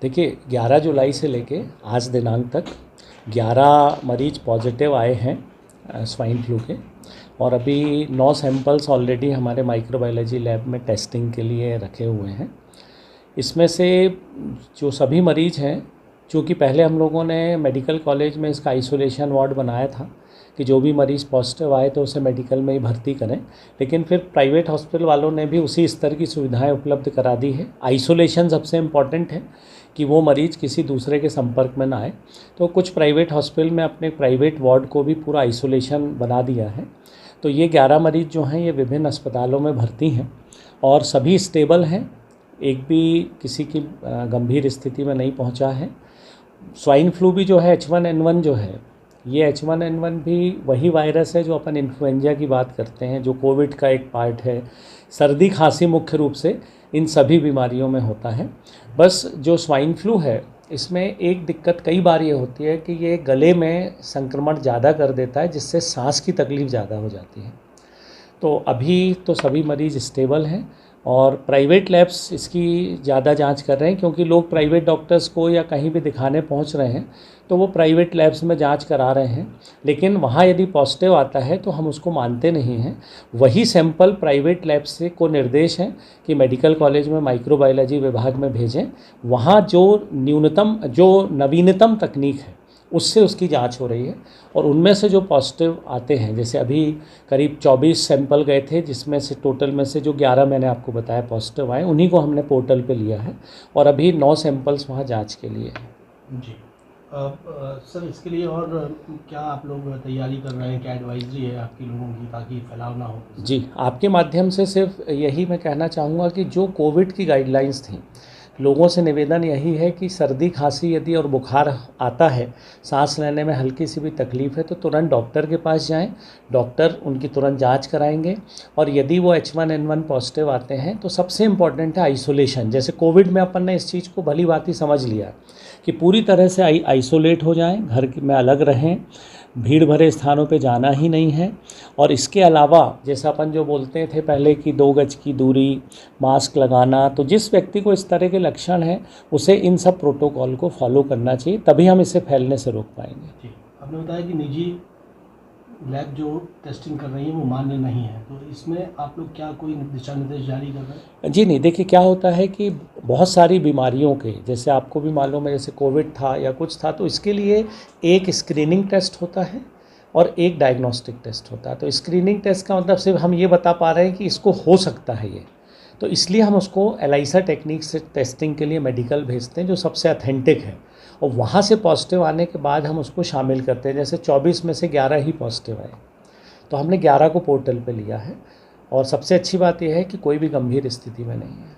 देखिए 11 जुलाई से लेके आज दिनांक तक 11 मरीज पॉजिटिव आए हैं स्वाइन फ्लू के, और अभी 9 सैंपल्स ऑलरेडी हमारे माइक्रोबायोलॉजी लैब में टेस्टिंग के लिए रखे हुए हैं। इसमें से जो सभी मरीज़ हैं, चूँकि पहले हम लोगों ने मेडिकल कॉलेज में इसका आइसोलेशन वार्ड बनाया था कि जो भी मरीज़ पॉजिटिव आए तो उसे मेडिकल में ही भर्ती करें, लेकिन फिर प्राइवेट हॉस्पिटल वालों ने भी उसी स्तर की सुविधाएं उपलब्ध करा दी है। आइसोलेशन सबसे इम्पॉर्टेंट है कि वो मरीज़ किसी दूसरे के संपर्क में ना आए, तो कुछ प्राइवेट हॉस्पिटल में अपने प्राइवेट वार्ड को भी पूरा आइसोलेशन बना दिया है। तो ये 11 मरीज़ जो हैं ये विभिन्न अस्पतालों में भर्ती हैं और सभी स्टेबल हैं, एक भी किसी की गंभीर स्थिति में नहीं पहुंचा है। स्वाइन फ्लू भी जो है H1N1 जो है, ये H1N1 भी वही वायरस है जो अपन इन्फ्लुएंजा की बात करते हैं, जो कोविड का एक पार्ट है। सर्दी खांसी मुख्य रूप से इन सभी बीमारियों में होता है। बस जो स्वाइन फ्लू है इसमें एक दिक्कत कई बार ये होती है कि ये गले में संक्रमण ज़्यादा कर देता है, जिससे सांस की तकलीफ़ ज़्यादा हो जाती है। तो अभी तो सभी मरीज़ स्टेबल हैं और प्राइवेट लैब्स इसकी ज़्यादा जांच कर रहे हैं, क्योंकि लोग प्राइवेट डॉक्टर्स को या कहीं भी दिखाने पहुंच रहे हैं तो वो प्राइवेट लैब्स में जांच करा रहे हैं, लेकिन वहाँ यदि पॉजिटिव आता है तो हम उसको मानते नहीं हैं। वही सैंपल प्राइवेट लैब से को निर्देश है कि मेडिकल कॉलेज में माइक्रोबायोलॉजी विभाग में भेजें। वहाँ जो नवीनतम तकनीक है उससे उसकी जांच हो रही है, और उनमें से जो पॉजिटिव आते हैं, जैसे अभी करीब 24 सैंपल गए थे, जिसमें से टोटल में से जो 11 मैंने आपको बताया पॉजिटिव आए, उन्हीं को हमने पोर्टल पे लिया है और अभी 9 सैंपल्स वहाँ जांच के लिए हैं। जी सर, इसके लिए और क्या आप लोग तैयारी कर रहे हैं? क्या एडवाइजरी है आपकी लोगों की ताकि फैलाव ना हो? जी, आपके माध्यम से सिर्फ यही मैं कहना चाहूँगा कि जो कोविड की गाइडलाइंस थी, लोगों से निवेदन यही है कि सर्दी खांसी यदि और बुखार आता है, सांस लेने में हल्की सी भी तकलीफ़ है, तो तुरंत डॉक्टर के पास जाएं। डॉक्टर उनकी तुरंत जांच कराएंगे, और यदि वो H1N1 पॉजिटिव आते हैं तो सबसे इम्पॉर्टेंट है आइसोलेशन। जैसे कोविड में अपन ने इस चीज़ को भली भांति समझ लिया कि पूरी तरह से आइसोलेट हो जाएं, घर में अलग रहें, भीड़ भरे स्थानों पे जाना ही नहीं है। और इसके अलावा जैसा अपन जो बोलते थे पहले कि 2 गज की दूरी, मास्क लगाना, तो जिस व्यक्ति को इस तरह के लक्षण हैं उसे इन सब प्रोटोकॉल को फॉलो करना चाहिए, तभी हम इसे फैलने से रोक पाएंगे। जी, आपने बताया कि निजी लैब जो टेस्टिंग कर रही है वो मान्य नहीं है, तो इसमें आप लोग क्या कोई दिशा निर्देश जारी कर रहे हैं? जी नहीं, देखिए क्या होता है कि बहुत सारी बीमारियों के, जैसे आपको भी मालूम है, जैसे कोविड था या कुछ था, तो इसके लिए एक स्क्रीनिंग टेस्ट होता है और एक डायग्नोस्टिक टेस्ट होता है। तो स्क्रीनिंग टेस्ट का मतलब सिर्फ हम ये बता पा रहे हैं कि इसको हो सकता है ये, तो इसलिए हम उसको ELISA टेक्निक से टेस्टिंग के लिए मेडिकल भेजते हैं जो सबसे ऑथेंटिक है, और वहाँ से पॉजिटिव आने के बाद हम उसको शामिल करते हैं। जैसे 24 में से 11 ही पॉजिटिव आए, तो हमने 11 को पोर्टल पे लिया है, और सबसे अच्छी बात यह है कि कोई भी गंभीर स्थिति में नहीं है।